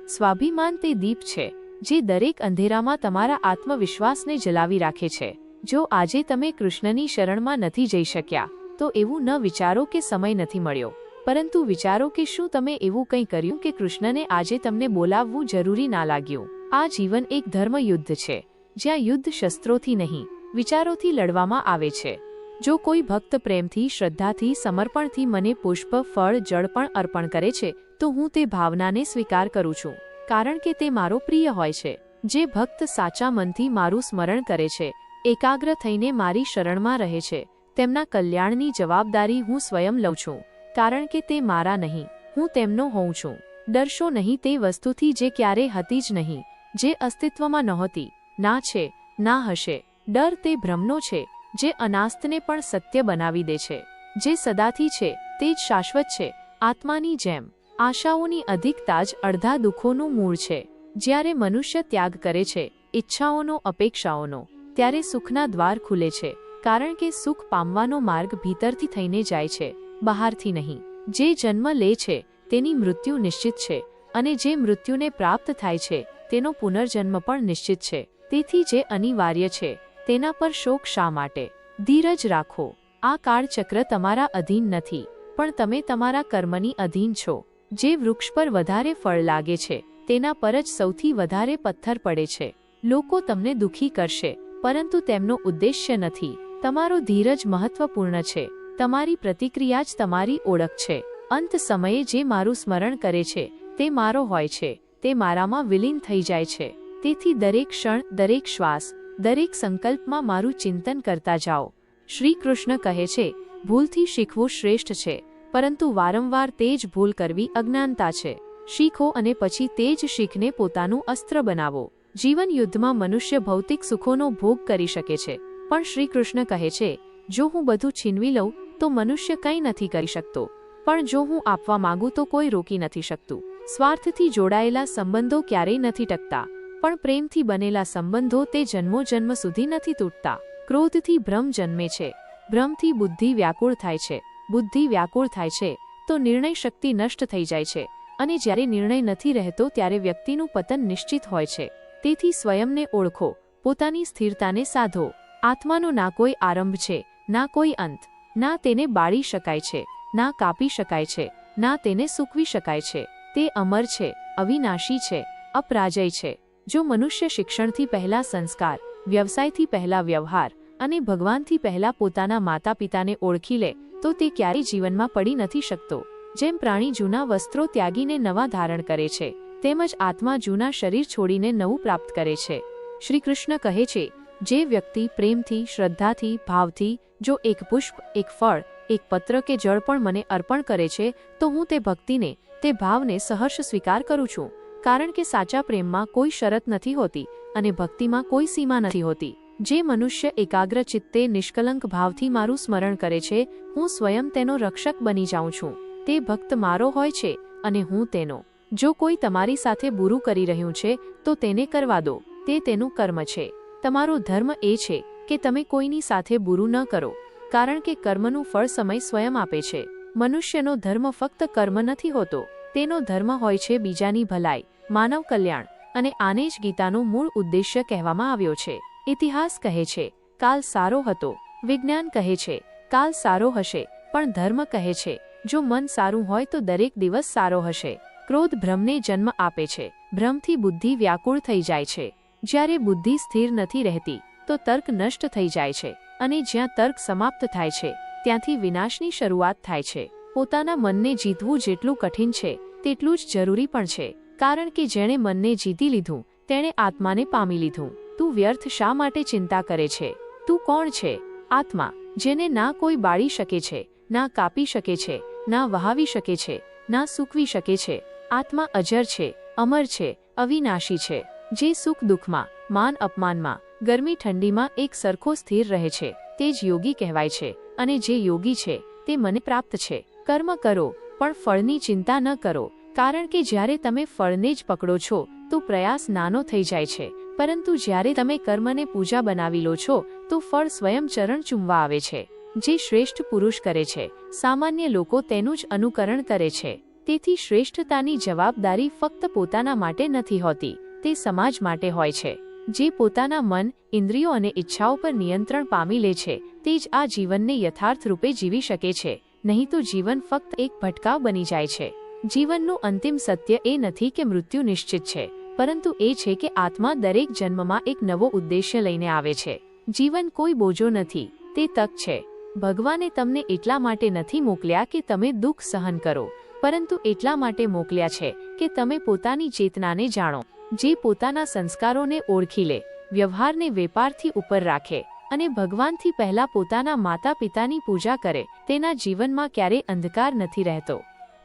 સ્વાભિમાન તે દીપ છે જે દરેક અંધેરામાં તમારા આત્મવિશ્વાસને જલાવી રાખે છે. જો આજે તમે કૃષ્ણની શરણમાં નથી જઈ શક્યા તો એવું ન વિચારો કે સમય નથી મળ્યો, પરંતુ વિચારો કે શું તમે એવું કંઈ કર્યું કે કૃષ્ણને આજે તમને બોલાવવું જરૂરી ના લાગ્યું. આ જીવન એક ધર્મ યુદ્ધ છે, જ્યાં યુદ્ધ શસ્ત્રોથી નહીં, વિચારોથી લડવામાં આવે છે. જો કોઈ ભક્ત પ્રેમથી, શ્રદ્ધાથી, સમર્પણથી મને પુષ્પ, ફળ, જળ પણ અર્પણ કરે છે તો હું તે ભાવનાને સ્વીકાર કરું છું, કારણ કે તે મારો પ્રિય હોય છે. જે ભક્ત સાચા મનથી મારું સ્મરણ કરે છે, એકાગ્ર થઈને મારી શરણમાં રહે છે, તેમના કલ્યાણની જવાબદારી હું સ્વયં લઉં છું, કારણ કે તે મારા નહીં, હું તેમનો હોઉં છું. ડરશો નહીં તે વસ્તુથી જે ક્યારેય હતી જ નહીં, જે અસ્તિત્વમાં નહોતી, ના છે, ના હશે. ડર તે ભ્રમનો છે જે અનાસ્તને પણ સત્ય બનાવી દે છે. જે સદાથી છે તે જ શાશ્વત છે, આત્માની જેમ. આશાઓની અધિકતા જ અડધા દુઃખોનું મૂળ છે. જ્યારે મનુષ્ય ત્યાગ કરે છે ઈચ્છાઓનો, અપેક્ષાઓનો, ત્યારે સુખના દ્વાર ખુલે છે, કારણ કે સુખ પામવાનો માર્ગ ભીતરથી થઈને જાય છે, બહારથી નહીં. જે જન્મ લે છે તેની મૃત્યુ નિશ્ચિત છે, અને જે મૃત્યુને પ્રાપ્ત થાય છે તેનો પુનર્જન્મ પણ નિશ્ચિત છે. તેથી જે અનિવાર્ય છે તેના પર શોક શા માટે? ધીરજ રાખો. આ કાળચક્ર તમારા અધીન નથી, પણ તમે તમારા કર્મની અધીન છો. જે વૃક્ષ પર વધારે ફળ લાગે છે તેના પર જ સૌથી વધારે પથ્થર પડે છે. લોકો તમને દુખી કરશે, પરંતુ તેમનો ઉદ્દેશ્ય નથી. તમારો ધીરજ મહત્વપૂર્ણ છે. તમારી પ્રતિક્રિયા જ તમારી ઓળખ છે. અંત સમયે જે મારું સ્મરણ કરે છે તે મારો હોય છે, તે મારામાં વિલીન થઈ જાય છે. તેથી દરેક ક્ષણ, દરેક શ્વાસ, દરેક સંકલ્પમાં મારું ચિંતન કરતા જાઓ. શ્રી કૃષ્ણ કહે છે, ભૂલથી શીખવું શ્રેષ્ઠ છે, પરંતુ વારંવાર તે જ ભૂલ કરવી અજ્ઞાનતા છે. શીખો અને પછી તે જ શીખને પોતાનું અસ્ત્ર બનાવો. જીવન યુદ્ધમાં મનુષ્ય ભૌતિક સુખોનો ભોગ કરી શકે છે, પણ શ્રી કૃષ્ણ કહે છે, જો હું બધું છીનવી લઉં તો મનુષ્ય કંઈ નથી કરી શકતો, પણ જો હું આપવા માંગુ તો કોઈ રોકી નથી શકતું. સ્વાર્થથી જોડાયેલા સંબંધો ક્યારેય નથી ટકતા, પણ પ્રેમથી બનેલા સંબંધો તે જન્મો જન્મ સુધી નથી તૂટતા. ક્રોધથી ભ્રમ જન્મે છે, ભ્રમથી બુદ્ધિ વ્યાકુળ થાય છે, બુદ્ધિ વ્યાકુળ થાય છે તો નિર્ણય શક્તિ નષ્ટ થઈ જાય છે, અને જ્યારે નિર્ણય નથી રહેતો ત્યારે વ્યક્તિનું પતન નિશ્ચિત હોય છે. તેથી સ્વયંને ઓળખો, પોતાની સ્થિરતાને સાધો. આત્માનો ના કોઈ આરંભ છે, ના કોઈ અંત. ના તેને બાળી શકાય છે, ના કાપી શકાય છે, ના તેને સૂકવી શકાય છે. તે અમર છે, અવિનાશી છે, અપરાજય છે. જો મનુષ્ય શિક્ષણથી પહેલા સંસ્કાર, વ્યવસાયથી પહેલા વ્યવહાર અને ભગવાનથી પહેલા પોતાના માતા પિતાને ઓળખી લે તો તે ક્યારેય જીવનમાં પડી નથી શકતો. જેમ પ્રાણી જૂના વસ્ત્રો ત્યાગીને નવા ધારણ કરે છે, તેમજ આત્મા જૂના શરીર છોડીને નવું પ્રાપ્ત કરે છે. શ્રી કૃષ્ણ કહે છે, જે વ્યક્તિ પ્રેમથી, શ્રદ્ધાથી, ભાવથી જો એક પુષ્પ, એક ફળ, એક પત્ર કે જળ પણ મને અર્પણ કરે છે તો હું તે ભક્તિને, તે ભાવને સહર્ષ સ્વીકાર કરું છું. કારણ કે સાચા પ્રેમમાં કોઈ શરત નથી હોતી અને ભક્તિમાં કોઈ સીમા નથી હોતી. જે મનુષ્ય એકાગ્ર ચિત્તે નિષ્કલંક ભાવથી મારું સ્મરણ કરે છે, હું સ્વયં તેનો રક્ષક બની જાઉં છું. તે ભક્ત મારો હોય છે અને હું તેનો. જો કોઈ તમારી સાથે બુરું કરી રહ્યું છે તો તેને કરવા દો, તે તેનું કર્મ છે. તમારો ધર્મ એ છે કે તમે કોઈની સાથે બુરું ન કરો, કારણ કે કર્મનું ફળ સમય સ્વયં આપે છે. મનુષ્યનો ધર્મ ફક્ત કર્મ નથી હોતો, તેનો ધર્મ હોય છે બીજાની ભલાઈ, માનવ કલ્યાણ, અને આને જ ગીતાનું મૂળ ઉદ્દેશ્ય કહેવામાં આવ્યો છે. ઇતિહાસ કહે છે, કાલ સારો હતો. વિજ્ઞાન કહે છે, કાલ સારો હશે. પણ ધર્મ કહે છે, જો મન સારું હોય તો દરેક દિવસ સારો હશે. ક્રોધ ભ્રમને જન્મ આપે છે, ભ્રમથી બુદ્ધિ વ્યાકુળ થઈ જાય છે. જ્યારે બુદ્ધિ સ્થિર નથી રહેતી તો તર્ક નષ્ટ થઈ જાય છે, અને જ્યાં તર્ક સમાપ્ત થાય છે ત્યાંથી વિનાશની શરૂઆત થાય છે. પોતાના મનને જીતવું જેટલું કઠિન છે તેટલું જ જરૂરી પણ છે, કારણ કે જેણે મનને જીતી લીધું તેણે આત્માને પામી લીધું. તું વ્યર્થ શા માટે ચિંતા કરે છે? તું કોણ છે? આત્મા, જેને ના કોઈ બાળી શકે છે, ના કાપી શકે છે, ના વહાવી શકે છે, ના સૂકવી શકે છે. આત્મા અજર છે, અમર છે, અવિનાશી છે. જે સુખ દુઃખમાં, માન અપમાનમાં, ગરમી ઠંડીમાં એક સરખો સ્થિર રહે છે તે જ યોગી કહેવાય છે, અને જે યોગી છે તે મને પ્રાપ્ત છે. કર્મ કરો પણ ફળની ચિંતા ન કરો, કારણ કે જ્યારે તમે ફળને જ પકડો છો તો પ્રયાસ નાનો થઈ જાય છે, પરંતુ જ્યારે તમે કર્મને પૂજા બનાવી લો છો તો ફળ સ્વયં ચરણ ચૂમવા આવે છે. જે શ્રેષ્ઠ પુરુષ કરે છે, સામાન્ય લોકો તેનું જ અનુકરણ કરે છે. તેથી શ્રેષ્ઠતાની જવાબદારી ફક્ત પોતાના માટે નથી હોતી, તે સમાજ માટે હોય છે. જે પોતાના મન, ઇન્દ્રિયો અને ઈચ્છાઓ પર નિયંત્રણ પામી લે છે તે જ આ જીવનને યથાર્થ રૂપે જીવી શકે છે, નહીં તો જીવન ફક્ત એક ભટકાવ બની જાય છે. જીવનનું અંતિમ સત્ય એ નથી કે મૃત્યુ નિશ્ચિત છે, પરંતુ એ છે કે આત્મા દરેક જન્મમાં એક નવો ઉદ્દેશ્ય લઈને આવે છે. જીવન કોઈ બોજો નથી, તે તક છે. ભગવાને તમને એટલા માટે નથી મોકલ્યા કે તમે દુઃખ સહન કરો, પરંતુ એટલા માટે મોકલ્યા છે કે તમે પોતાની ચેતનાને જાણો. જે પોતાના સંસ્કારોને ઓળખી લે, વ્યવહારને વેપારથી ઉપર રાખે અને ભગવાનથી પહેલા પોતાના માતા પિતાની પૂજા કરે, તેના જીવનમાં ક્યારેય અંધકાર નથી રહેતો.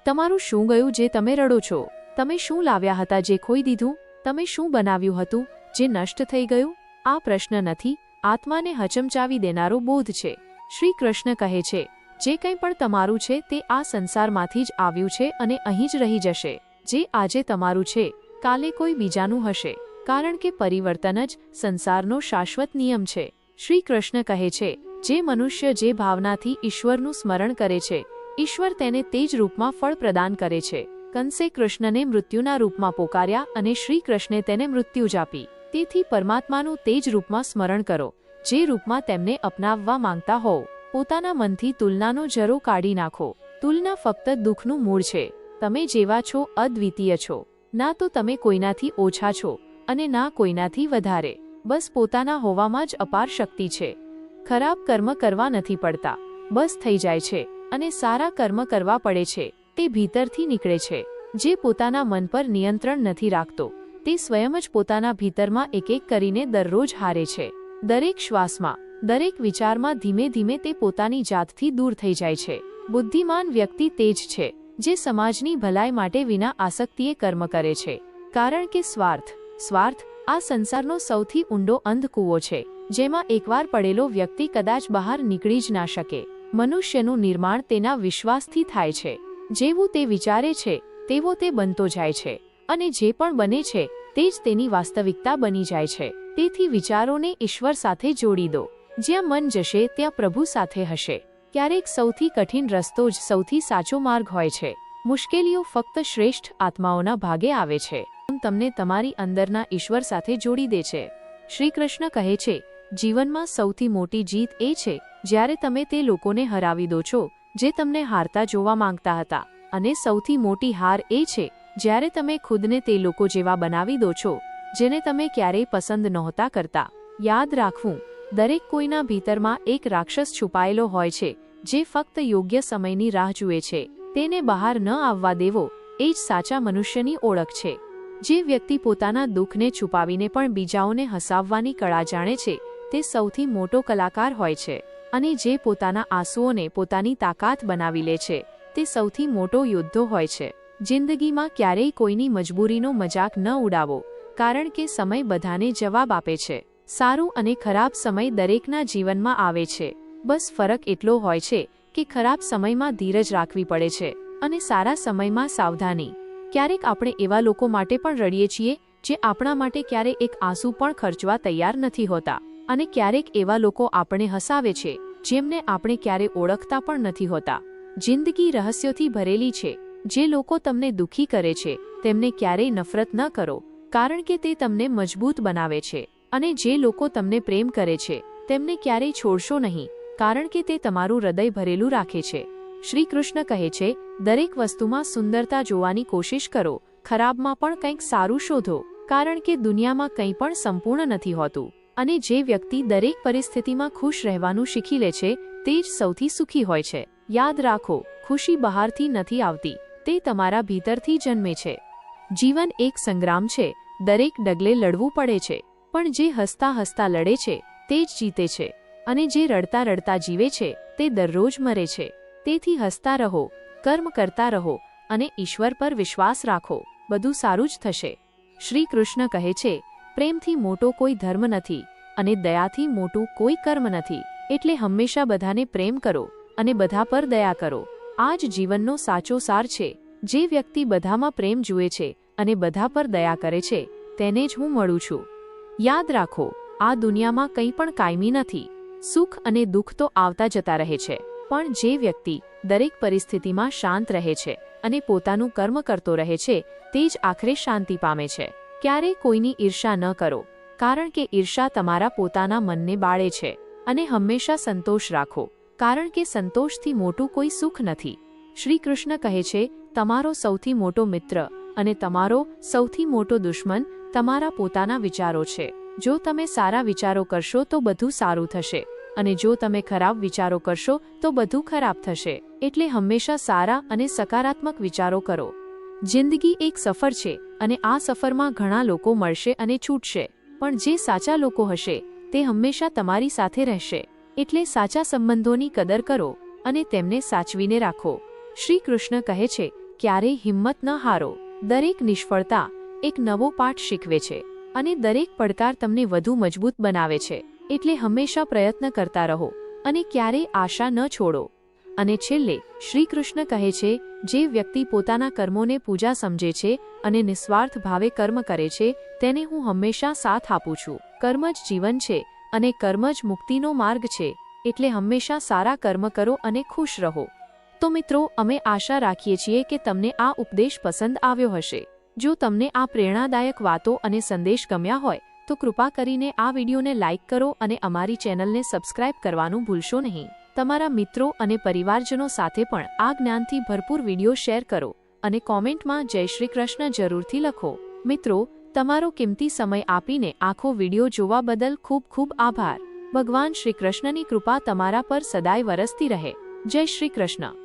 તમારું શું ગયું જે તમે રડો છો? તમે શું લાવ્યા હતા જે ખોઈ દીધું? તમે શું બનાવ્યું હતું જે નષ્ટ થઈ ગયું? આ પ્રશ્ન નથી, આત્માને હચમચાવી દેનારો બોધ છે. શ્રી કૃષ્ણ કહે છે, જે કંઈ પણ તમારું છે તે આ સંસારમાંથી જ આવ્યું છે અને અહીં જ રહી જશે. જે આજે તમારું છે કાલે કોઈ બીજાનું હશે, કારણ કે પરિવર્તન જ સંસારનો શાશ્વત નિયમ છે. શ્રી કૃષ્ણ કહે છે, જે મનુષ્ય જે ભાવનાથી ઈશ્વરનું સ્મરણ કરે છે, ઈશ્વર તેને તે જ રૂપમાં ફળ પ્રદાન કરે છે. કંસે કૃષ્ણને મૃત્યુના રૂપમાં પોકાર્યા અને શ્રી કૃષ્ણે તેને મૃત્યુ જ આપી. તેથી પરમાત્માનું તે જ રૂપમાં સ્મરણ કરો, જે રૂપમાં તેમને અપનાવવા માંગતા હોવ. પોતાના મનથી તુલનાનો જરો કાઢી નાખો. તુલના ફક્ત દુઃખનું મૂળ છે. તમે જેવા છો અદ્વિતીય છો. ના તો તમે કોઈનાથી ઓછા છો અને ના કોઈનાથી વધારે. બસ પોતાના હોવામાં જ અપાર શક્તિ છે. ખરાબ કર્મ કરવા નથી પડતા, બસ થઈ જાય છે, અને સારા કર્મ કરવા પડે છે, તે ભીતરથી નીકળે છે. જે પોતાના મન પર નિયંત્રણ નથી રાખતો તે સ્વયં જ પોતાના ભીતરમાં એક એક કરીને દરરોજ હારે છે. દરેક શ્વાસમાં, દરેક વિચારમાં ધીમે ધીમે તે પોતાની જાતથી દૂર થઈ જાય છે. બુદ્ધિમાન વ્યક્તિ તે જ છે જે સમાજની ભલાઈ માટે વિના આસક્તિએ કર્મ કરે છે, કારણ કે સ્વાર્થ આ સંસારનો સૌથી ઊંડો અંધકૂવો છે, જેમાં એકવાર પડેલો વ્યક્તિ કદાચ બહાર નીકળી જ ના શકે. મનુષ્યનું નિર્માણ તેના વિશ્વાસથી થાય છે. જેવું તે વિચારે છે તેવો તે બનતો જાય છે, અને જે પણ બને છે તે જ તેની વાસ્તવિકતા બની જાય છે. તેથી વિચારોને ઈશ્વર સાથે જોડી દો. જ્યાં મન જશે ત્યાં પ્રભુ સાથે હશે. ક્યારેક સૌથી કઠિન રસ્તો જ સૌથી સાચો માર્ગ હોય છે. મુશ્કેલીઓ ફક્ત શ્રેષ્ઠ આત્માઓના ભાગે આવે છે. તમને તમારી અંદરના ઈશ્વર સાથે જોડી દે છે. શ્રી કૃષ્ણ કહે છે, જીવનમાં સૌથી મોટી જીત એ છે જ્યારે તમે તે લોકોને હરાવી દો છો જે તમને હારતા જોવા માંગતા હતા, અને સૌથી મોટી હાર એ છે જ્યારે તમે ખુદને તે લોકો જેવા બનાવી દો છો જેને તમે ક્યારેય પસંદ નહોતા કરતા. યાદ રાખવું, દરેક કોઈના ભીતરમાં એક રાક્ષસ છુપાયેલો હોય છે જે ફક્ત યોગ્ય સમયની રાહ જુએ છે. તેને બહાર ન આવવા દેવો એ જ સાચા મનુષ્યની ઓળખ છે. જે વ્યક્તિ પોતાના દુઃખને છુપાવીને પણ બીજાઓને હસાવવાની કળા જાણે છે તે સૌથી મોટો કલાકાર હોય છે. અને જે પોતાના આંસુઓને પોતાની તાકાત બનાવી લે છે તે સૌથી મોટો યોદ્ધો હોય છે. જિંદગીમાં ક્યારેય કોઈની મજબૂરીનો મજાક ન ઉડાવો, કારણ કે સમય બધાને જવાબ આપે છે. સારું અને ખરાબ સમય દરેકના જીવનમાં આવે છે. બસ ફરક એટલો હોય છે કે ખરાબ સમયમાં ધીરજ રાખવી પડે છે અને સારા સમયમાં સાવધાની. ક્યારેક આપણે એવા લોકો માટે પણ રડીએ છીએ જે આપણા માટે ક્યારે એક આંસુ પણ ખર્ચવા તૈયાર નથી હોતા, અને ક્યારેક એવા લોકો આપણે હસાવે છે જેમને આપણે ક્યારે ઓળખતા પણ નથી હોતા. જિંદગી રહસ્યોથી ભરેલી છે. જે લોકો તમને દુખી કરે છે તેમને ક્યારેય નફરત ન કરો, કારણ કે તે તમને મજબૂત બનાવે છે. અને જે લોકો તમને પ્રેમ કરે છે તેમને ક્યારેય છોડશો નહીં, કારણ કે તે તમારું હૃદય ભરેલું રાખે છે. શ્રી કૃષ્ણ કહે છે, દરેક વસ્તુમાં સુંદરતા જોવાની કોશિશ કરો, ખરાબમાં પણ કંઈક સારું શોધો, કારણ કે દુનિયામાં કંઈ પણ સંપૂર્ણ નથી હોતું. અને જે વ્યક્તિ દરેક પરિસ્થિતિમાં ખુશ રહેવાનું શીખી લે છે તે જ સૌથી સુખી હોય છે. યાદ રાખો, ખુશી બહારથી નથી આવતી, તે તમારા ભીતરથી જન્મે છે. જીવન એક સંગ્રામ છે. દરેક ડગલે લડવું પડે છે, પણ જે હસતા હસતા લડે છે તે જ જીતે છે, અને જે રડતા રડતા જીવે છે તે દરરોજ મરે છે. તેથી હસતા રહો, કર્મ કરતા રહો અને ઈશ્વર પર વિશ્વાસ રાખો. બધું સારું જ થશે. શ્રી કૃષ્ણ કહે છે, પ્રેમથી મોટો કોઈ ધર્મ નથી અને દયાથી મોટું કોઈ કર્મ નથી. એટલે હંમેશા બધાને પ્રેમ કરો અને બધા પર દયા કરો. આ જ જીવનનો સાચો સાર છે. જે વ્યક્તિ બધામાં પ્રેમ જુએ છે અને બધા પર દયા કરે છે તેને જ હું મળું છું. યાદ રાખો, આ દુનિયામાં કંઈ પણ કાયમી નથી. સુખ અને દુઃખ તો આવતા જતા રહે છે, પણ જે વ્યક્તિ દરેક પરિસ્થિતિમાં શાંત રહે છે અને પોતાનું કર્મ કરતો રહે છે તે જ આખરે શાંતિ પામે છે. ક્યારેય કોઈની ઈર્ષા ન કરો, કારણ કે ઈર્ષા તમારા પોતાના મનને બાળે છે. અને હંમેશા સંતોષ રાખો, કારણ કે સંતોષથી મોટું કોઈ સુખ નથી. શ્રી કૃષ્ણ કહે છે, તમારો સૌથી મોટો મિત્ર અને તમારો સૌથી મોટો દુશ્મન તમારા પોતાના વિચારો છે. જો તમે સારા વિચારો કરશો તો બધું સારું થશે, અને જો તમે ખરાબ વિચારો કરશો તો બધું ખરાબ થશે. એટલે હંમેશા સારા અને સકારાત્મક વિચારો કરો. જિંદગી એક સફર છે, અને આ સફરમાં ઘણા લોકો મળશે અને છૂટશે, પણ જે સાચા લોકો હશે તે હંમેશા તમારી સાથે રહેશે. એટલે સાચા સંબંધોની કદર કરો અને તેમને સાચવીને રાખો. શ્રી કૃષ્ણ કહે છે, ક્યારેય હિંમત ન હારો. દરેક નિષ્ફળતા એક નવો પાઠ શીખવે છે, અને દરેક પડકાર તમને વધુ મજબૂત બનાવે છે. એટલે હંમેશા પ્રયત્ન કરતા રહો અને ક્યારેય આશા ન છોડો. અને છેલ્લે શ્રી કૃષ્ણ કહે છે, જે વ્યક્તિ પોતાના કર્મોને પૂજા સમજે છે અને નિસ્વાર્થ ભાવે કર્મ કરે છે તેને હું હંમેશા સાથ આપું છું. કર્મ જ જીવન છે અને કર્મ જ મુક્તિનો માર્ગ છે. એટલે હંમેશા સારા કર્મ કરો અને ખુશ રહો. તો મિત્રો, અમે આશા રાખીએ છીએ કે તમને આ ઉપદેશ પસંદ આવ્યો હશે. જો તમને આ પ્રેરણાદાયક વાતો અને સંદેશ ગમ્યા હોય તો કૃપા કરીને આ વિડીયોને લાઇક કરો અને અમારી ચેનલને સબસ્ક્રાઇબ કરવાનું ભૂલશો નહીં. તમારા મિત્રો અને પરિવારજનો સાથે પણ આ જ્ઞાનથી ભરપૂર વિડીયો શેર કરો અને કોમેન્ટમાં જય શ્રી કૃષ્ણ જરૂરથી લખો. મિત્રો, તમારો કિંમતી સમય આપીને આખો વિડીયો જોવા બદલ ખૂબ ખૂબ આભાર. ભગવાન શ્રી કૃષ્ણની કૃપા તમારા પર સદાય વરસતી રહે. જય શ્રી કૃષ્ણ.